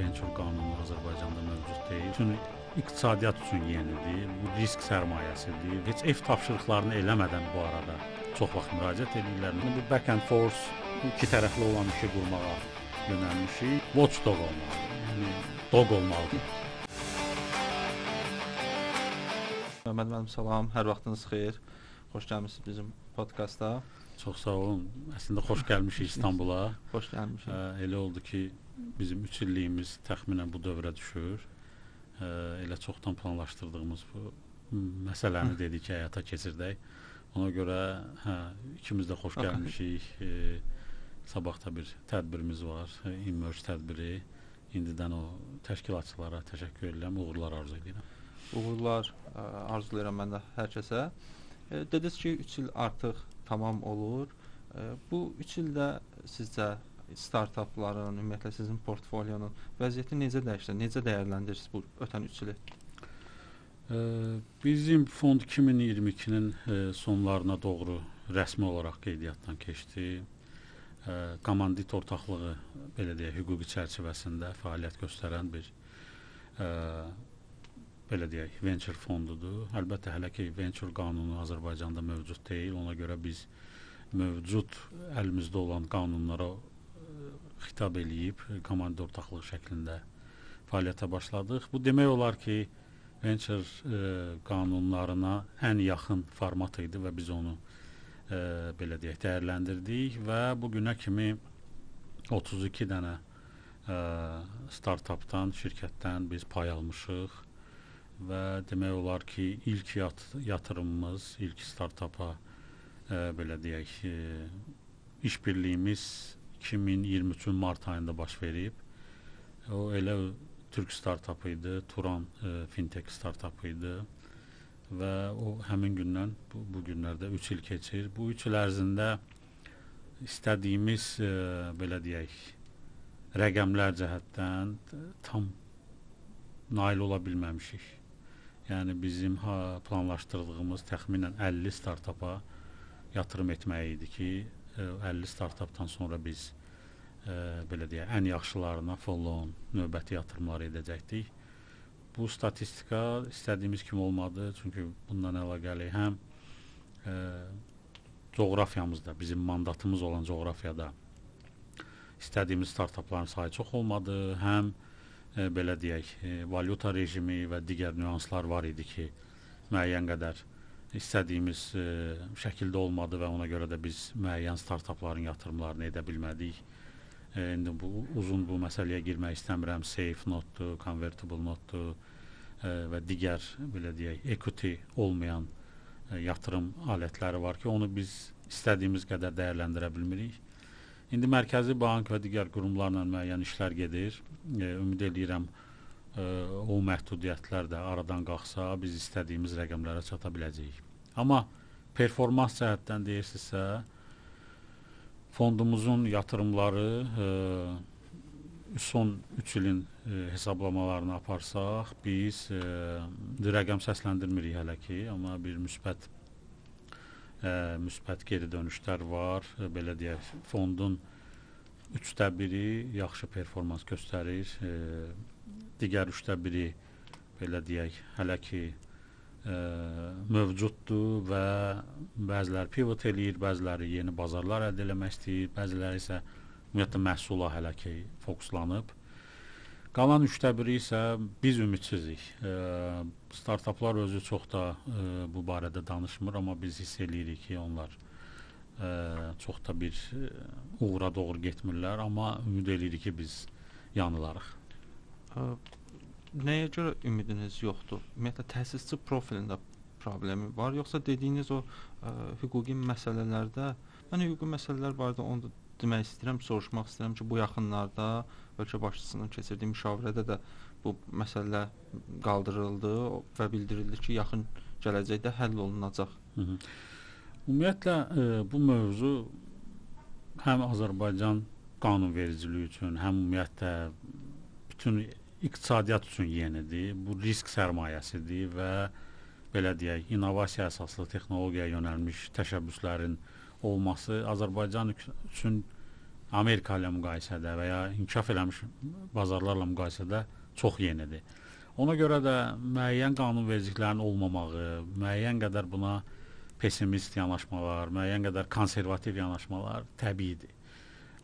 venture qanunu Azərbaycanda mövcud deyil. Bütün iqtisadiyyat üçün yenidir. Bu risk sərmayəsidir. Heç ev tapşırıqlarını eləmədən bu arada çox vaxt müraciət edirlər. Bu back and forth iki tərəfli olan işi qurmağa yönəlmişik. Watchdog olmalıdır. Yəni dog olmalıdır. Məhəmməd müəllim, salam. Hər vaxtınız xeyir. Xoş gəlmisiniz bizim podkastda. Çox sağ olun. Əslində xoş gəlmişik İstanbula. Xoş gəlmişik. Elə oldu ki, bizim 3 illiyimiz təxminən bu dövrə düşür. Elə çoxdan planlaşdırdığımız bu məsələni dedik ki, həyata keçirdək. Ona görə ikimiz də xoş gəlmişik. Sabah da bir tədbirimiz var, Immerge tədbiri. İndidən o təşkilatçılara təşəkkür edirəm, uğurlar arzu edirəm. Uğurlar arzulayıram mən də hər kəsə. Dediniz ki, 3 il artıq tamam olur. Bu 3 ildə sizcə startapların, ümumiyyətlə sizin portfolyonun vəziyyəti necə dəyişdi? Necə dəyərləndirirsiniz bu ötən 3 ili? Bizim fond 2022-nin sonlarına doğru rəsmi olaraq qeydiyyatdan keçdi. Komandit ortaqlığı, belə deyək, hüquqi çərçivəsində fəaliyyət göstərən bir belə deyək, venture fondudur. Əlbəttə, hələ ki, venture qanunu Azərbaycanda mövcud deyil. Ona görə biz mövcud əlimizdə olan qanunlara xitab eləyib, komandit ortaqlığı şəklində fəaliyyətə başladıq. Bu demək olar ki, venture qanunlarına ən yaxın format idi və biz onu belə deyək, dəyərləndirdik və bugünə kimi 32 dənə startapdan, şirkətdən biz pay almışıq və demək olar ki, ilk yatırımımız, ilk startapa belə deyək, işbirliyimiz 2023-ün mart ayında baş verib. O elə Türk startapı idi, Turan fintech startapı idi və o həmin gündən bu günlərdə 3 il keçir. Bu 3 il ərzində istədiyimiz belə deyək, rəqəmlər cəhətdən tam nail ola bilməmişik. Yəni bizim planlaşdırdığımız təxminən 50 startapa yatırım etmək idi ki, 50 startapdan sonra biz belə deyək, ən yaxşılarına follow-on növbəti yatırımlar edəcəkdik. Bu statistika istədiyimiz kimi olmadı, çünki bundan əlaqəli həm coğrafiyamızda, bizim mandatımız olan coğrafiyada istədiyimiz startapların sayı çox olmadı, həm belə deyək, valyuta rejimi və digər nüanslar var idi ki, müəyyən qədər istədiyimiz şəkildə olmadı və ona görə də biz müəyyən startapların yatırımlarını edə bilmədik. İndi uzun bu məsələyə girmək istəmirəm. Safe notdur, convertible notdur və digər belə deyək, equity olmayan yatırım alətləri var ki, onu biz istədiyimiz qədər dəyərləndirə bilmirik. İndi Mərkəzi Bank və digər qurumlarla müəyyən işlər gedir. Ümid edirəm o məhdudiyyətlər də aradan qalxsa, biz istədiyimiz rəqəmlərə çata biləcəyik. Amma performans cəhətdən deyirsinizsə, fondumuzun yatırımları son 3 ilin hesablamalarını aparsaq, biz rəqəm səsləndirmirik hələ ki, amma bir müsbət geri dönüşlər var. Belə deyək, fondun 1/3 yaxşı performans göstərir. Digər 1/3 belə deyək, hələ ki mövcuddur və bəziləri pivot eləyir, bəziləri yeni bazarlar əldə eləmək istəyir, bəziləri isə ümumiyyətlə məhsula hələ ki fokuslanıb. Qalan 1/3 isə biz ümidsizik. Startaplar özü çox da bu barədə danışmır, amma biz hiss eləyirik ki, onlar çox da bir uğura doğru getmirlər, amma ümid eləyirik ki, biz yanılarıq. Nəyə görə ümidiniz yoxdur? Ümumiyyətlə, təsisçi profilində problemi var, yoxsa dediyiniz o hüquqi məsələlərdə, mən hüquqi məsələlər barədə onu da demək istəyirəm, soruşmaq istəyirəm ki, bu yaxınlarda ölkə başçısının keçirdiyi müşavirədə də bu məsələ qaldırıldı və bildirildi ki, yaxın gələcəkdə həll olunacaq. Ümumiyyətlə, bu mövzu həm Azərbaycan qanunvericiliyi üçün, həm ümumiyyətlə bütün iqtisadiyyat üçün yenidir. Bu risk sərmayəsidir və belə deyək, innovasiya əsaslı texnologiyaya yönəlmiş təşəbbüslərin olması Azərbaycan üçün Amerika ilə müqayisədə və ya inkişaf eləmiş bazarlarla müqayisədə çox yenidir. Ona görə də müəyyən qanunvericiliklərin olmamağı, müəyyən qədər buna pessimist yanaşmalar, müəyyən qədər konservativ yanaşmalar təbiidir.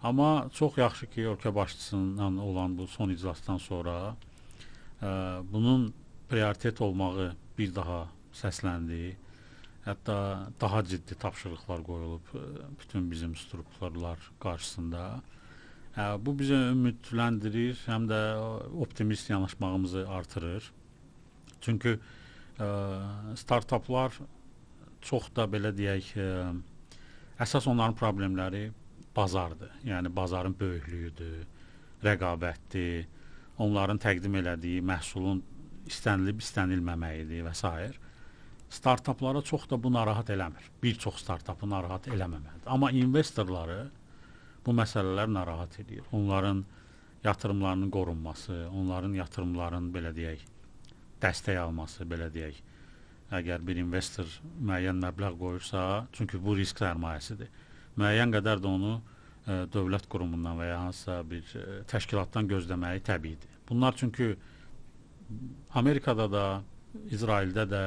Amma çox yaxşı ki, ölkə başçısından olan bu son iclasdan sonra bunun prioritet olmağı bir daha səsləndi. Hətta daha ciddi tapşırıqlar qoyulub bütün bizim strukturlar qarşısında. Bu bizi ümidləndirir, həm də optimist yanaşmağımızı artırır. Çünki startaplar çox da belə deyək, əsas onların problemləri bazardır. Yəni bazarın böyüklüyüdür, rəqabətdir, onların təqdim elədiyi məhsulun istənilib istənilməməyidir və s. Startaplara çox da bu narahat eləmir. Bir çox startapı narahat eləməməlidir. Amma investorları bu məsələlər narahat edir. Onların yatırımlarının qorunması, onların yatırımların belə deyək, dəstək alması, belə deyək. Əgər bir investor müəyyən məbləğ qoyursa, çünki bu risk sərmayəsidir. Müəyyən qədər də onu dövlət qurumundan və ya hansısa bir təşkilatdan gözləməyi təbiidir. Bunlar çünki Amerikada da, İsraildə də,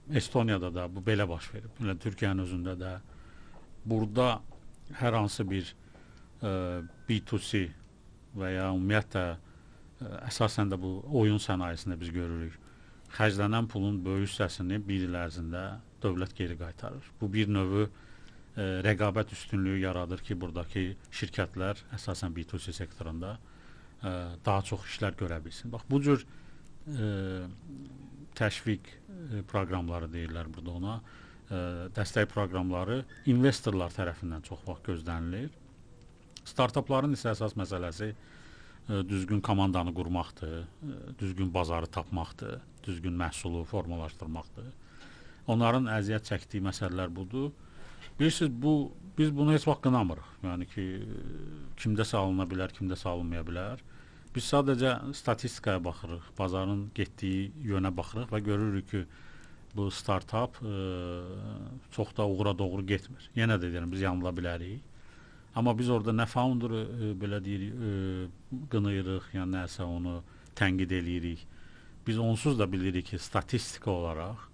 Estoniyada da bu belə baş verib. Türkiyənin özündə də burada hər hansı bir B2C və ya ümumiyyətlə əsasən də bu oyun sənayesində biz görürük. Xərclənən pulun böyük hissəsini bir il ərzində dövlət geri qaytarır. Bu bir növ rəqabət üstünlüyü yaradır ki, buradakı şirkətlər əsasən B2C sektorunda daha çox işlər görə bilsin. Bax, bu cür təşviq proqramları deyirlər burada ona, dəstək proqramları investorlar tərəfindən çox vaxt gözlənilir. Startapların isə əsas məsələsi düzgün komandanı qurmaqdır, düzgün bazarı tapmaqdır, düzgün məhsulu formalaşdırmaqdır. Onların əziyyət çəkdiyi məsələlər budur. Bilirsiniz, biz bunu heç vaxt qınamırıq. Yəni ki, kimdəsə alına bilər, kimdəsə alınmaya bilər. Biz sadəcə statistikaya baxırıq, bazarın getdiyi yönə baxırıq və görürük ki, bu startup çox da uğura doğru getmir. Yenə də deyirəm, biz yanıla bilərik. Amma biz orada nə founder'ı belə deyirik, qınayırıq, yəni nəsə onu tənqid eləyirik. Biz onsuz da bilirik ki, statistika olaraq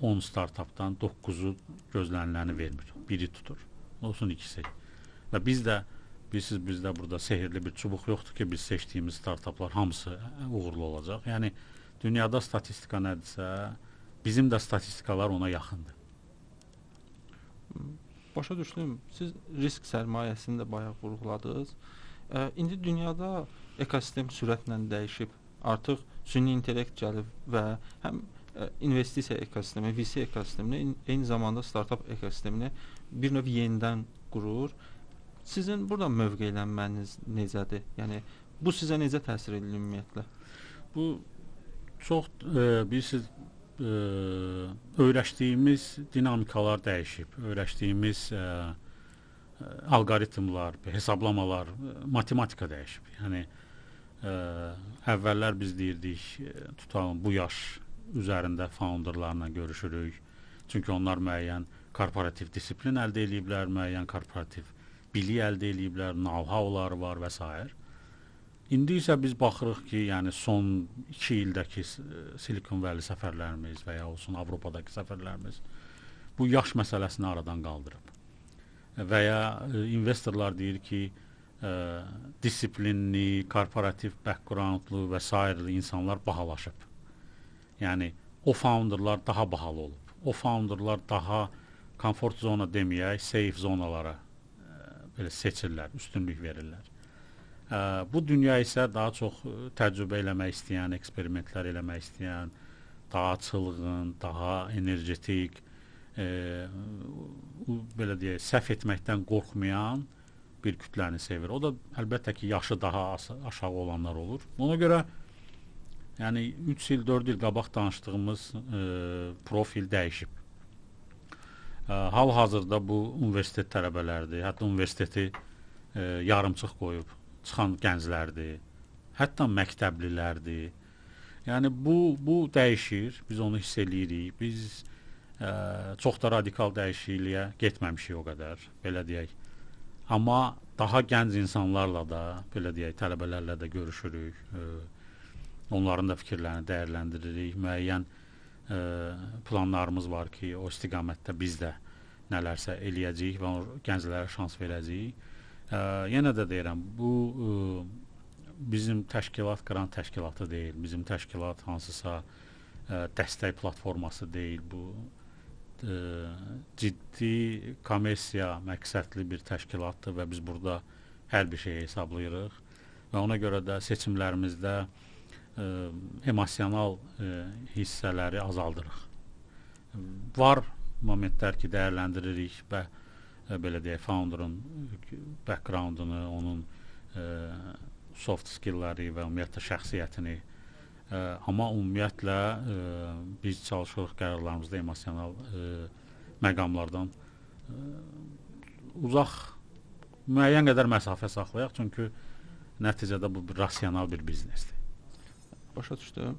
10 startupdan 9-u gözləniləni vermir. Biri tutur, olsun ikisi. Və bilirsiniz, bizdə burada sehirli bir çubuq yoxdur ki, biz seçdiyimiz startuplar hamısı uğurlu olacaq. Yəni, dünyada statistika nədirsə, bizim də statistikalar ona yaxındır. Başa düşdüm. Siz risk sərmayəsini də bayaq vurğuladınız. İndi dünyada ekosistem sürətlə dəyişib. Artıq süni intellekt gəlib və həm investisiya ekosistemi, VC ekosistemini, eyni zamanda startup ekosistemini bir növ yenidən qurur. Sizin burada mövqeylənməniz necədir? Yəni, bu sizə necə təsir edir ümumiyyətlə? Bu çox, bilirsiniz, öyrəşdiyimiz dinamikalar dəyişib, öyrəşdiyimiz alqoritmlar, hesablamalar, matematika dəyişib. Yəni, əvvəllər biz deyirdik, tutalım, bu yaş üzərində founderlarla görüşürük. Çünki onlar müəyyən korporativ disiplin əldə ediblər, müəyyən korporativ bilik əldə ediblər, know-how'ları var və s. İndi isə biz baxırıq ki, yəni son 2 ildəki Silicon Valley səfərlərimiz və ya olsun Avropadakı səfərlərimiz bu yaş məsələsini aradan qaldırıb. Və ya investorlar deyir ki, disiplinli, korporativ backgroundlu və s. insanlar bahalaşıb. Yəni, o founderlar daha bahalı olub. O founderlar daha komfort zona deməyək, safe zonalara belə seçirlər, üstünlük verirlər. Bu dünya isə daha çox təcrübə eləmək istəyən, eksperimentlər eləmək istəyən, daha çılğın, daha energetik, belə deyək, səhv etməkdən qorxmayan bir kütləni sevir. O da əlbəttə ki, yaşı daha aşağı olanlar olur. Ona görə yəni 3 il, 4 il qabaq danışdığımız profil dəyişib. Hal-hazırda bu universitet tələbələrdir, hətta universiteti yarımçıq qoyub çıxan gənclərdir, hətta məktəblilərdir. Yəni bu dəyişir, biz onu hiss eləyirik. Biz çox da radikal dəyişikliyə getməmişik o qədər, belə deyək. Amma daha gənc insanlarla da, belə deyək, tələbələrlə də görüşürük. Onların da fikirlərini dəyərləndiririk. Müəyyən planlarımız var ki, o istiqamətdə biz də nələrsə eləyəcəyik və gənclərə şans verəcəyik. Yenə də deyirəm, bu bizim təşkilat qrant təşkilatı deyil. Bizim təşkilat hansısa dəstək platforması deyil. Bu ciddi kommersiya məqsədli bir təşkilatdır və biz burada hər bir şeyi hesablayırıq və ona görə də seçimlərimizdə emosional hissələri azaldırıq. Var momentlər ki, dəyərləndiririk və belə deyək, founder'ın background'unu, onun soft skill'ləri və ümumiyyətlə şəxsiyyətini, amma ümumiyyətlə biz çalışırıq qərarlarımızda emosional məqamlardan uzaq, müəyyən qədər məsafə saxlayaq, çünki nəticədə bu rasional bir biznesdir. Başa düşdüm.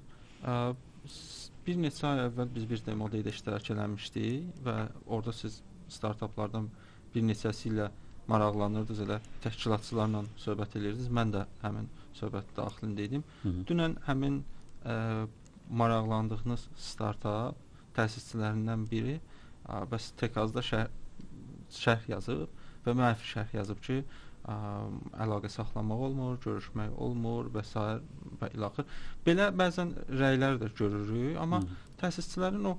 Bir neçə ay əvvəl biz bir demo day-də iştirak eləmişdik və orada siz startaplardan bir neçəsi ilə maraqlanırdınız, elə təşkilatçılarla söhbət edirdiniz. Mən də həmin söhbət daxilində idim. Dünən həmin maraqlandığınız startap təsisçilərindən biri bəs Tekazda şərh yazıb və müəllif şərh yazıb ki, əlaqə saxlamaq olmur, görüşmək olmur və s. və ilaxır. Belə bəzən rəylər də görürük, amma təsisçilərin o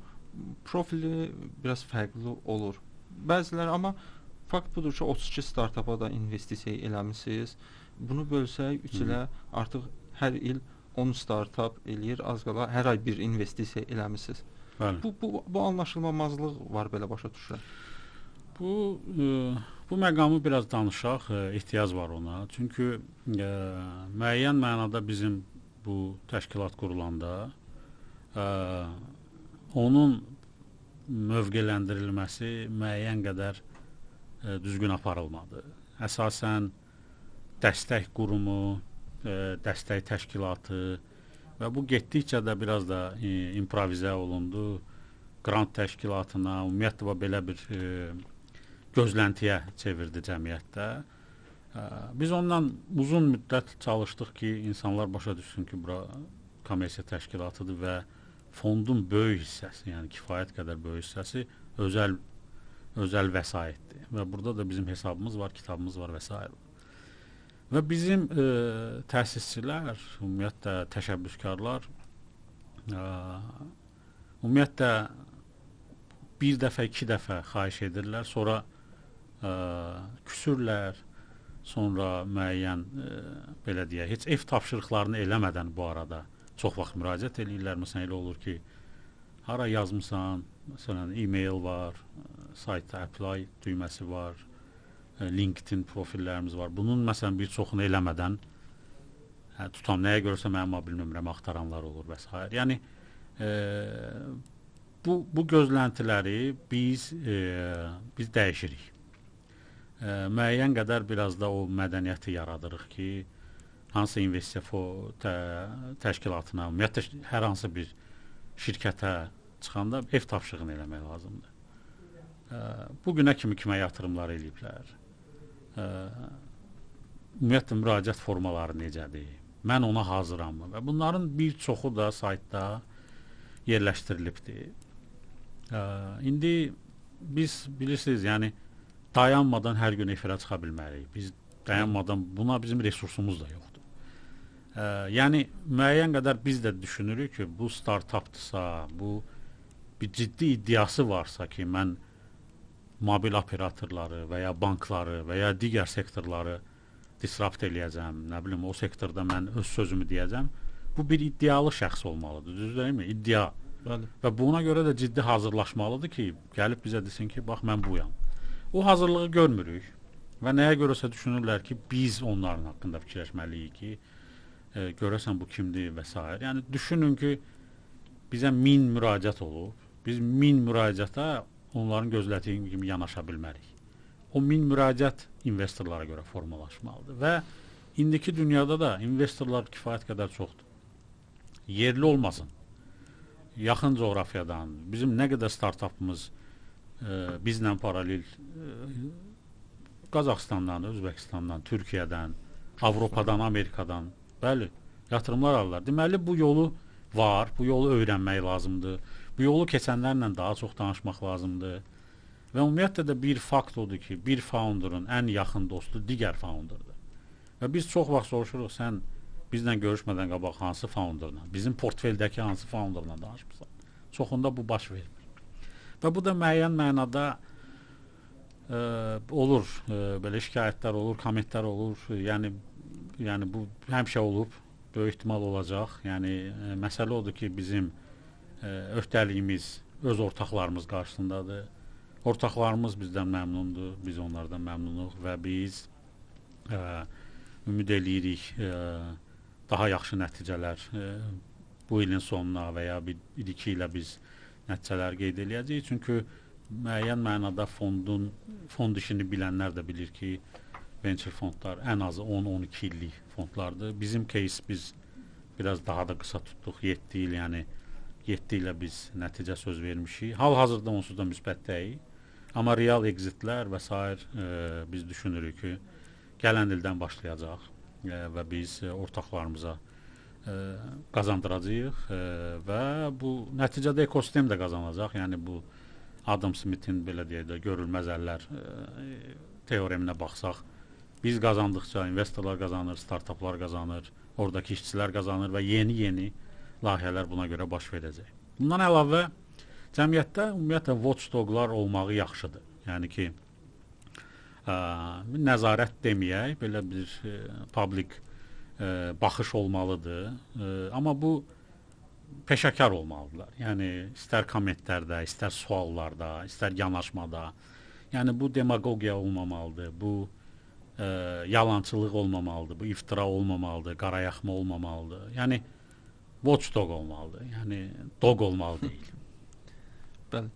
profili biraz fərqli olur. Bəziləri, amma fakt budur ki, 32 startapa da investisiya eləmisiniz. Bunu bölsək 3 ilə artıq hər il 10 startap eləyir, az qala hər ay bir investisiya eləmisiniz. Bu anlaşılmamazlıq var, belə başa düşürəm. Bu məqamı biraz danışaq, ehtiyac var ona. Çünki müəyyən mənada bizim bu təşkilat qurulanda onun mövqeləndirilməsi müəyyən qədər düzgün aparılmadı. Əsasən dəstək qurumu, dəstək təşkilatı və bu getdikcə də biraz da improvizə olundu. Qrant təşkilatına, ümumiyyətlə belə bir gözləntiyə çevirdi cəmiyyətdə. Biz ondan uzun müddət çalışdıq ki, insanlar başa düşsün ki, bura kommersiya təşkilatıdır və fondun böyük hissəsi, yəni kifayət qədər böyük hissəsi özəl vəsaitdir. Və burada da bizim hesabımız var, kitabımız var və s. Və bizim təsisçilər, ümumiyyətlə təşəbbüskarlar, ümumiyyətlə bir dəfə, 2 dəfə xahiş edirlər, sonra küsürlər, sonra müəyyən, belə deyək, heç ev tapşırıqlarını eləmədən bu arada çox vaxt müraciət edirlər. Məsələn, elə olur ki, hara yazmısan, məsələn, e-mail var, saytda apply düyməsi var, LinkedIn profillərimiz var. Bunun, məsələn, bir çoxunu eləmədən tutam, nəyə görürsə mənim mobil nömrəmi axtaranlar olur və s. Yəni, bu gözləntiləri biz dəyişirik. Müəyyən qədər biraz da o mədəniyyəti yaradırıq ki, hansı investisiya təşkilatına, ümumiyyətlə hər hansı bir şirkətə çıxanda ev tapşırığını eləmək lazımdır. Bugünə kimi kimə yatırımlar eləyiblər? Ümumiyyətlə müraciət formaları necədir? Mən ona hazırammı? Və bunların bir çoxu da saytda yerləşdirilibdir. İndi biz bilirsiniz, yəni dayanmadan hər gün efirə çıxa bilmərik. Biz dayanmadan, buna bizim resursumuz da yoxdur. Yəni müəyyən qədər biz də düşünürük ki, bu startapdırsa, bu bir ciddi iddiası varsa ki, mən mobil operatorları və ya bankları və ya digər sektorları disrupt eləyəcəm, nə bilim, o sektorda mən öz sözümü deyəcəm. Bu bir iddialı şəxs olmalıdır, düz deyilmi? İddia. Bəli. Və buna görə də ciddi hazırlaşmalıdır ki, gəlib bizə desin ki, bax mən buyam. O hazırlığı görmürük və nəyə görəsə düşünürlər ki, biz onların haqqında fikirləşməliyik ki, görəsən bu kimdir və s. Yəni düşünün ki, bizə 1000 müraciət olub. Biz 1000 müraciətə onların gözlətdiyi kimi yanaşa bilmərik. O 1000 müraciət investorlara görə formalaşmalıdır və indiki dünyada da investorlar kifayət qədər çoxdur. Yerli olmasın. Yaxın coğrafiyadan, bizim nə qədər startapımız bizlə paralel Qazaxıstandan, Özbəkistandan, Türkiyədən, Avropadan, Amerikadan, bəli, yatırımlar alırlar. Deməli bu yolu var, bu yolu öyrənmək lazımdır. Bu yolu keçənlərlə daha çox danışmaq lazımdır. Və ümumiyyətlə də bir fakt odur ki, bir founderın ən yaxın dostu digər founderdır. Və biz çox vaxt soruşuruq, sən bizlə görüşmədən qabaq hansı founderla, bizim portfeldəki hansı founderla danışmısan? Çoxunda bu baş vermir. Və bu da müəyyən mənada olur, belə şikayətlər olur, kommentlər olur. Yəni bu həmişə olub, böyük ehtimal olacaq. Yəni məsələ odur ki, bizim öhdəliyimiz öz ortaqlarımız qarşısındadır. Ortaqlarımız bizdən məmnundur, biz onlardan məmnunuq və biz ümid eləyirik daha yaxşı nəticələr bu ilin sonuna və ya 1-2 ilə biz nəticələr qeyd eləyəcəyik. Çünki müəyyən mənada fond işini bilənlər də bilir ki, venture fondlar ən azı 10-12 illik fondlardır. Bizim case biz biraz daha da qısa tutduq, 7 il, yəni 7 ilə biz nəticə söz vermişik. Hal-hazırda onsuz da müsbət deyil. Amma real exitlər və s. Biz düşünürük ki, gələn ildən başlayacaq və biz ortaqlarımıza qazandıracağıq və bu nəticədə ekosistem də qazanacaq. Yəni bu Adam Smith'in belə deyək də görülməz əllər teoreminə baxsaq, biz qazandıqca investorlar qazanır, startuplar qazanır, oradakı işçilər qazanır və yeni layihələr buna görə baş verəcək. Bundan əlavə cəmiyyətdə ümumiyyətlə watchdoglar olmağı yaxşıdır. Yəni ki, nəzarət deməyək, belə bir public baxış olmalıdır. Amma bu peşəkar olmalıdırlar. Yəni istər kommentlərdə, istər suallarda, istər yanaşmada. Yəni bu demagogiya olmamalıdır, bu yalançılıq olmamalıdır, bu iftira olmamalıdır, qarayaxma olmamalıdır. Yəni watchdog olmalıdır. Yəni dog olmalı deyil. Bəli.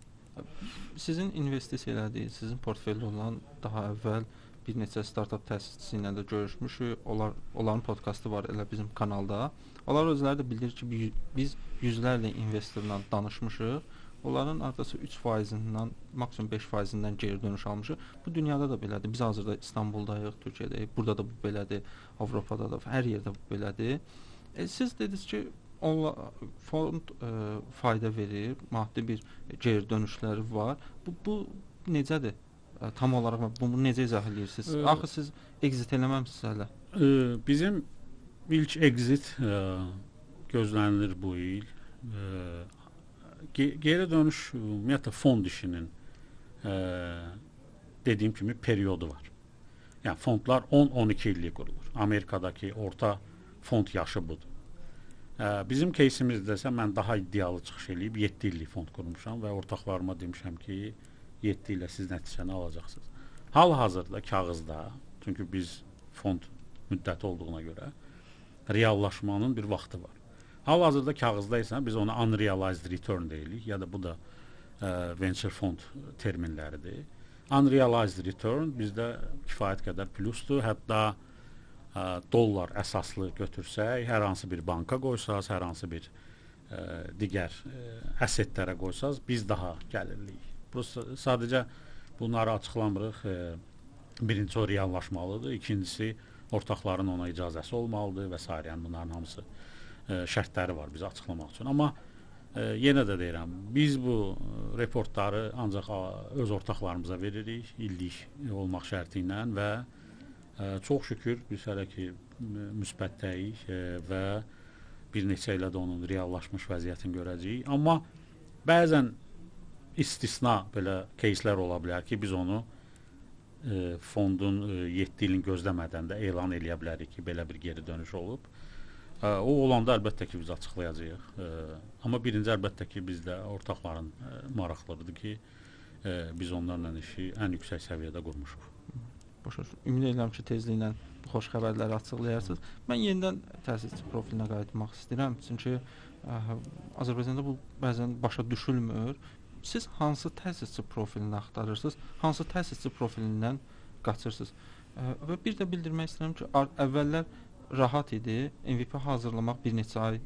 Sizin investisiya elədiyiniz, sizin portfeldə olan daha əvvəl bir neçə startup təsisçisi ilə də görüşmüşük. Onların podkastı var elə bizim kanalda. Onlar özləri də bildirir ki, biz yüzlərlə investorla danışmışıq. Onların artısı 3%-dən, maksimum 5%-dən geri dönüş almışıq. Bu dünyada da belədir. Biz hazırda İstanbuldayıq, Türkiyədəyik. Burada da bu belədir. Avropada da, hər yerdə bu belədir. Siz dediniz ki, fond fayda verir, maddi bir geri dönüşləri var. Bu necədir? Tam olaraq bunu necə izah edirsiniz? Axı siz exit eləməmisiniz hələ. Bizim ilk exit gözlənilir bu il. Geri dönüş ümumiyyətlə fond işinin dediyim kimi periodu var. Yəni fondlar 10-12 illik qurulur. Amerikadakı orta fond yaşı budur. Bizim кейsimizdə isə mən daha iddialı çıxış eləyib 7 illik fond qurmuşam və ortaqlarıma demişəm ki, 7 ilə siz nəticəni alacaqsınız. Hal-hazırda kağızda, çünki biz fond müddəti olduğuna görə reallaşmanın bir vaxtı var. Hal-hazırda kağızda isə biz ona unrealized return deyirik, ya da bu da venture fond terminləridir. Unrealized return bizdə kifayət qədər plusdur. Hətta dollar əsaslı götürsək, hər hansı bir banka qoysaz, hər hansı bir digər əssetlərə qoysaz, biz daha gəlirliyik. Sadəcə bunları açıqlamırıq. Birincisi o reallaşmalıdır, ikincisi ortaqların ona icazəsi olmalıdır və s. Yəni bunların hamısı şərtləri var bizi açıqlamaq üçün. Amma yenə də deyirəm, biz bu reportları ancaq öz ortaqlarımıza veririk, illik olmaq şərti ilə və çox şükür biz hələ ki müsbətdəyik və bir neçə ilə də onun reallaşmış vəziyyətini görəcəyik. Amma bəzən istisna belə кейslər ola bilər ki, biz onu fondun 7 ilin gözləmədən də elan eləyə bilərik ki, belə bir geri dönüş olub. O olanda əlbəttə ki, biz açıqlayacağıq. Amma birinci əlbəttə ki, bizdə ortaqların maraqlıdır ki, biz onlarla işi ən yüksək səviyyədə qurmuşuq. Ümid edirəm ki, tezliklə bu xoş xəbərləri açıqlayarsınız. Mən yenidən təsisçi profilinə qayıtmaq istəyirəm. Çünki Azərbaycanda bu bəzən başa düşülmür. Siz hansı təsisçi profilini axtarırsınız? Hansı təsisçi profilindən qaçırsınız? Və bir də bildirmək istəyirəm ki, əvvəllər rahat idi. MVP hazırlamaq bir neçə ay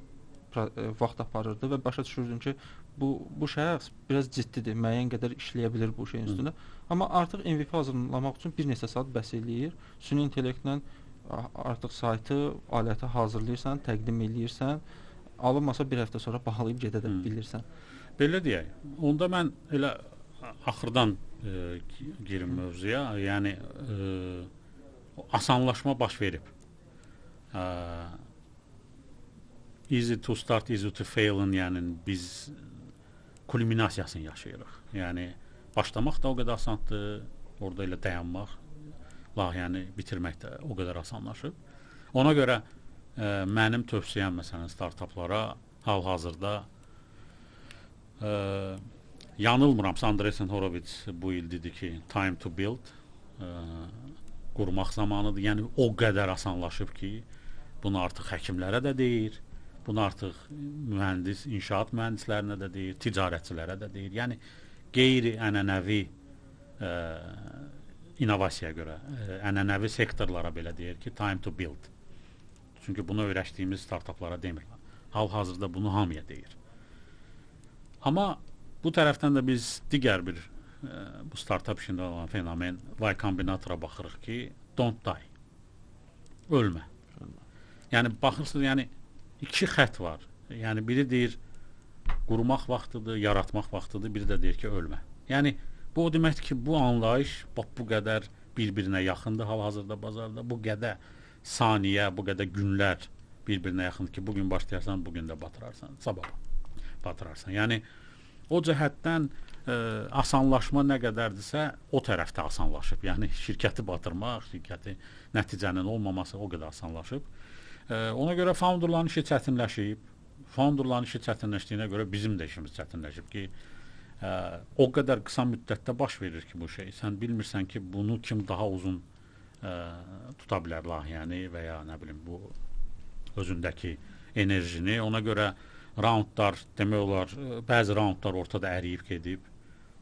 vaxt aparırdı və başa düşürdüm ki, bu şəxs biraz ciddidir, müəyyən qədər işləyə bilər bu şeyin üstündə. Amma artıq MVP hazırlamaq üçün bir neçə saat bəs eləyir. Süni intellektlə artıq saytı, aləti hazırlayırsan, təqdim eləyirsən. Alınmasa bir həftə sonra bağlayıb gedə də bilirsən. Belə deyək. Onda mən elə axırdan girim mövzuya. Yəni asanlaşma baş verib. Easy to start, easy to fail'ın yəni biz kulminasiyasını yaşayırıq. Yəni başlamaq da o qədər asandır, orada elə dayanmaq, layihəni bitirmək də o qədər asanlaşıb. Ona görə mənim tövsiyəm məsələn startaplara hal-hazırda yanılmıramsa Andreessen Horowitz bu il dedi ki, time to build, qurmaq zamanıdır. Yəni o qədər asanlaşıb ki, bunu artıq həkimlərə də deyir, bunu artıq mühəndis, inşaat mühəndislərinə də deyir, ticarətçilərə də deyir. Yəni qeyri-ənənəvi innovasiyaya görə, ənənəvi sektorlara belə deyir ki, time to build. Çünki bunu öyrəşdiyimiz startaplara demirlər. Hal-hazırda bunu hamıya deyir. Amma bu tərəfdən də biz digər bir bu startap işində olan fenomen Y Combinator'a baxırıq ki, don't die. Ölmə. Yəni baxırsınız, yəni iki xətt var. Yəni biri deyir qurmaq vaxtıdır, yaratmaq vaxtıdır, biri də deyir ki, ölmə. Yəni bu o deməkdir ki, bu anlayış bu qədər bir-birinə yaxındır hal-hazırda bazarda. Bu qədər saniyə, bu qədər günlər bir-birinə yaxındır ki, bugün başlayarsan, bugün də batırarsan, sabah batırarsan. Yəni o cəhətdən asanlaşma nə qədərdirsə, o tərəfdə asanlaşıb. Yəni şirkəti batırmaq, şirkəti nəticənin olmaması o qədər asanlaşıb. Ona görə founderların işi çətinləşib. Founderların işi çətinləşdiyinə görə bizim də işimiz çətinləşib ki, o qədər qısa müddətdə baş verir ki bu şey. Sən bilmirsən ki, bunu kim daha uzun tuta bilər layihəni və ya nə bilim bu özündəki enerjini. Ona görə raundlar demək olar, bəzi raundlar ortada əriyib gedib.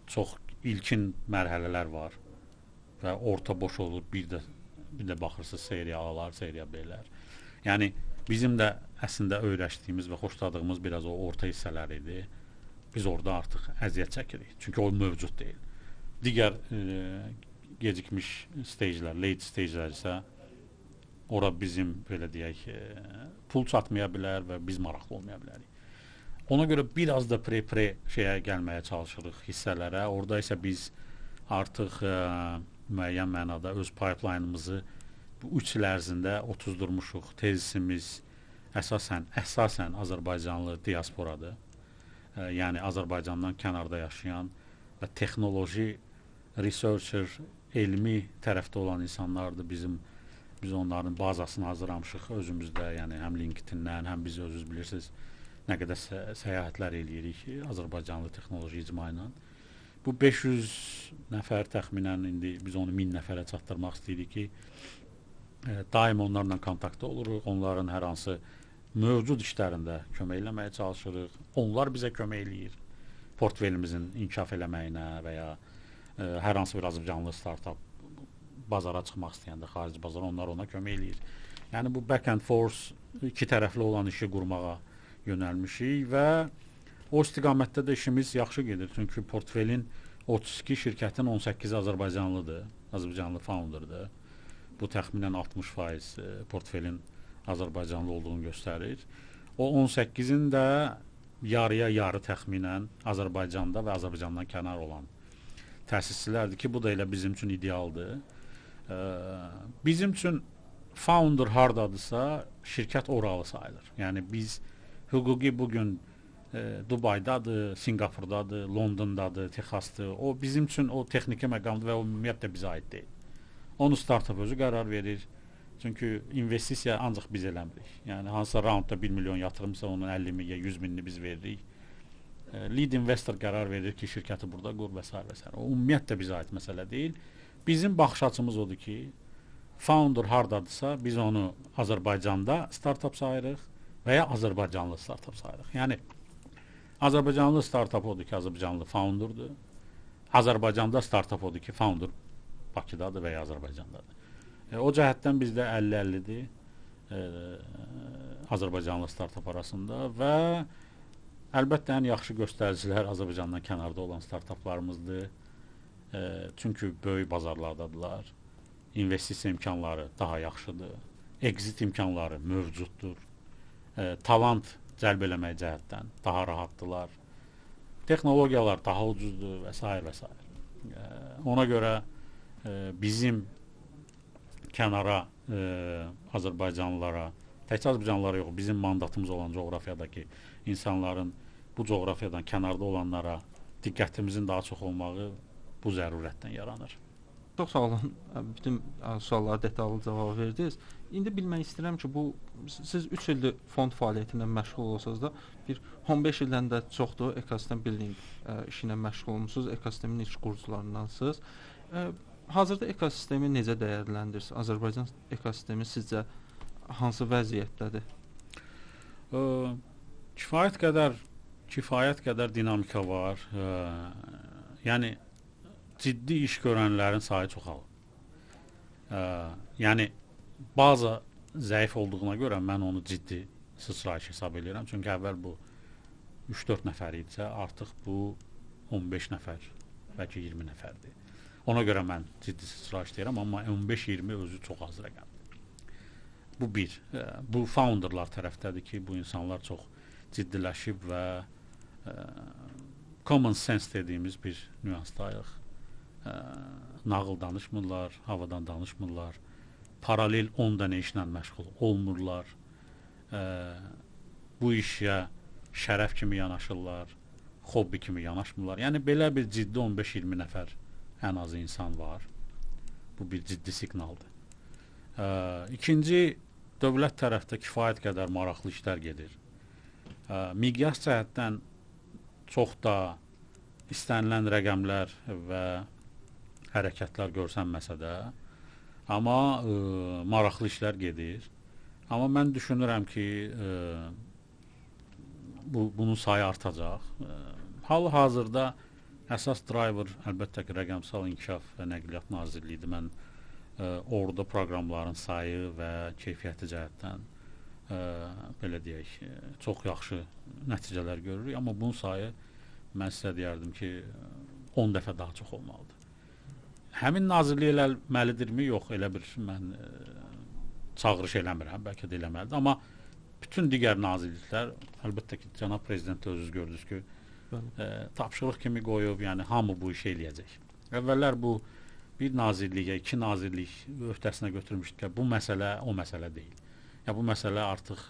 Çox ilkin mərhələlər var və orta boş olur. Bir də baxırsınız seriya A-lar, seriya B-lər. Yəni bizim də əslində öyrəşdiyimiz və xoşladığımız biraz o orta hissələr idi. Biz orada artıq əziyyət çəkirik. Çünki o mövcud deyil. Digər gecikmiş stagelər, late stagelər isə ora bizim belə deyək pul çatmaya bilər və biz maraqlı olmaya bilərik. Ona görə biraz da pre şeyə gəlməyə çalışırıq hissələrə. Orada isə biz artıq müəyyən mənada öz pipeline-ımızı bu 3 il ərzində 30-durmuşuq. Tezisimiz əsasən Azərbaycanlı diasporadır. Yəni Azərbaycandan kənarda yaşayan və texnoloji researcher, elmi tərəfdə olan insanlardır. Biz onların bazasını hazırlamışıq özümüzdə, yəni həm LinkedIn-dən, həm biz özünüz bilirsiniz nə qədər səyahətlər eləyirik Azərbaycanlı texnoloji icma ilə. Bu 500 nəfər təxminən indi biz onu 1000 nəfərə çatdırmaq istəyirik ki, daim onlarla kontaktda oluruq, onların hər hansı mövcud işlərində kömək eləməyə çalışırıq. Onlar bizə kömək eləyir portfelimizin inkişaf eləməyinə və ya hər hansı bir Azərbaycanlı startup bazara çıxmaq istəyəndə, xarici bazara onlar ona kömək eləyir. Yəni bu back and forth iki tərəfli olan işi qurmağa yönəlmişik və o istiqamətdə də işimiz yaxşı gedir. Çünki portfelin 32 şirkətin 18-i Azərbaycanlıdır, Azərbaycanlı founderdır. Bu təxminən 60% portfelin Azərbaycanlı olduğunu göstərir. O 18-in də yarıya yarı təxminən Azərbaycanda və Azərbaycandan kənar olan təsisçilərdir ki, bu da elə bizim üçün idealdır. Bizim üçün founder hardadırsa, şirkət oralı sayılır. Yəni biz hüquqi bugün Dubaydadır, Singapurdadır, Londondadır, Texasdır. O bizim üçün o texniki məqamdır və o ümumiyyətlə bizə aid deyil. Onu startup özü qərar verir. Çünki investisiya ancaq biz eləmirik. Yəni hansısa roundda 1 milyon yatırımsa onun 50 ya 100 minini biz veririk. Lead investor qərar verir ki, şirkəti burada qur və s. və s. O ümumiyyətlə bizə aid məsələ deyil. Bizim baxış açımız odur ki, founder hardadırsa biz onu Azərbaycanda startup sayırıq və ya Azərbaycanlı startup sayırıq. Yəni Azərbaycanlı startup odur ki, Azərbaycanlı founderdur. Azərbaycanda startup odur ki, founder Bakıdadır və ya Azərbaycandadır. O cəhətdən bizdə 50-50-dir. Azərbaycanlı startap arasında və əlbəttə ən yaxşı göstəricilər Azərbaycandan kənarda olan startaplarımızdır. Çünki böyük bazarlardadılar. İnvestisiya imkanları daha yaxşıdır. Exit imkanları mövcuddur. Talant cəlb eləmək cəhətdən daha rahatdılar. Texnologiyalar daha ucuzdur və s. və s. Ona görə bizim kənara Azərbaycanlılara, təkcə Azərbaycanlılara yox, bizim mandatımız olan coğrafiyadakı insanların bu coğrafiyadan kənarda olanlara diqqətimizin daha çox olmağı bu zərurətdən yaranır. Çox sağ olun. Bütün suallara detallı cavab verdiniz. İndi bilmək istəyirəm ki, siz 3 ildir fond fəaliyyəti ilə məşğul olsanız da, bir 15 ildən də çoxdur ekosistem building işi ilə məşğul olmusunuz, ekosistemin ilk qurucularındansınız. Hazırda ekosistemi necə dəyərləndirirsiniz? Azərbaycan ekosistemi sizcə hansı vəziyyətdədir? Kifayət qədər dinamika var. Yəni ciddi iş görənlərin sayı çoxalıb. Yəni bazı zəif olduğuna görə mən onu ciddi sıçrayış hesab edirəm. Çünki əvvəl bu 3-4 nəfər idisə, artıq bu 15 nəfər, bəlkə 20 nəfərdir. Ona görə mən ciddi sıçrayış deyirəm, amma 15-20 özü çox az rəqəmdir. Bu bir. Bu founderlar tərəfdədir ki, bu insanlar çox ciddiləşib və common sense dediyimiz bir nüansdayıq. Nağıl danışmırlar, havadan danışmırlar, paralel 10 dənə işlə məşğul olmurlar, bu işə şərəf kimi yanaşırlar, hobbi kimi yanaşmırlar. Yəni belə bir ciddi 15-20 nəfər ən azı insan var. Bu bir ciddi siqnaldır. İkinci, dövlət tərəfdə kifayət qədər maraqlı işlər gedir. Miqyas cəhətdən çox da istənilən rəqəmlər və hərəkətlər görsənməsə də, amma maraqlı işlər gedir. Amma mən düşünürəm ki, bunun sayı artacaq. Hal-hazırda əsas driver əlbəttə ki, Rəqəmsal İnkişaf və Nəqliyyat Nazirliyidir. Mən orada proqramların sayı və keyfiyyəti cəhətdən belə deyək, çox yaxşı nəticələr görürük. Amma bunun sayı mən sizə deyərdim ki, 10 dəfə daha çox olmalıdır. Həmin nazirlik eləməlidirmi? Yox, elə bir mən çağırış eləmirəm, bəlkə də eləməlidir. Amma bütün digər nazirliklər, əlbəttə ki, cənab prezident özünüz gördünüz ki, tapşırıq kimi qoyub, yəni hamı bu işi eləyəcək. Əvvəllər bu bir nazirliyə, 2 nazirlik öhdəsinə götürmüşdük ki, bu məsələ o məsələ deyil. Ya bu məsələ artıq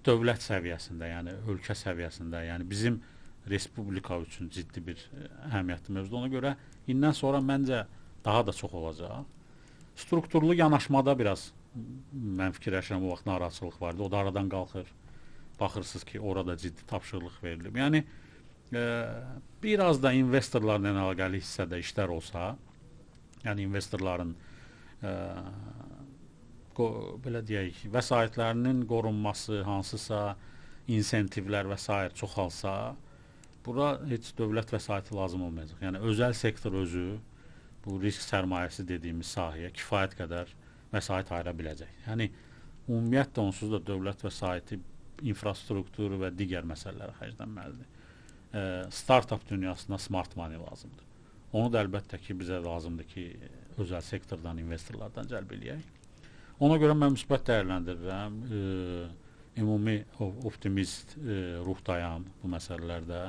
dövlət səviyyəsində, yəni ölkə səviyyəsində, yəni bizim respublika üçün ciddi bir əhəmiyyətli mövzudur. Ona görə indən sonra məncə daha da çox olacaq. Strukturlu yanaşmada biraz mən fikirləşirəm o vaxt narazıçılıq vardı. O da aradan qalxır. Baxırsınız ki, orada ciddi tapşırılıq verilib. Yəni biraz da investorlarla əlaqəli hissədə işlər olsa, yəni investorların belə deyək, vəsaitlərinin qorunması, hansısa insentivlər və s. çoxalsa, bura heç dövlət vəsaiti lazım olmayacaq. Yəni özəl sektor özü bu risk sərmayəsi dediyimiz sahəyə kifayət qədər vəsait ayıra biləcək. Yəni ümumiyyətlə onsuz da dövlət vəsaiti infrastrukturu və digər məsələlərə xərclənməlidir. Startup dünyasında smart money lazımdır. Onu da əlbəttə ki, bizə lazımdır ki, özəl sektordan, investorlardan cəlb eləyək. Ona görə mən müsbət dəyərləndirirəm. Ümumi optimist ruhdayam bu məsələlərdə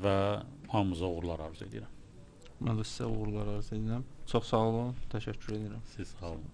və hamımıza uğurlar arzu edirəm. Mən də sizə uğurlar arzu edirəm. Çox sağ olun, təşəkkür edirəm. Siz sağ olun.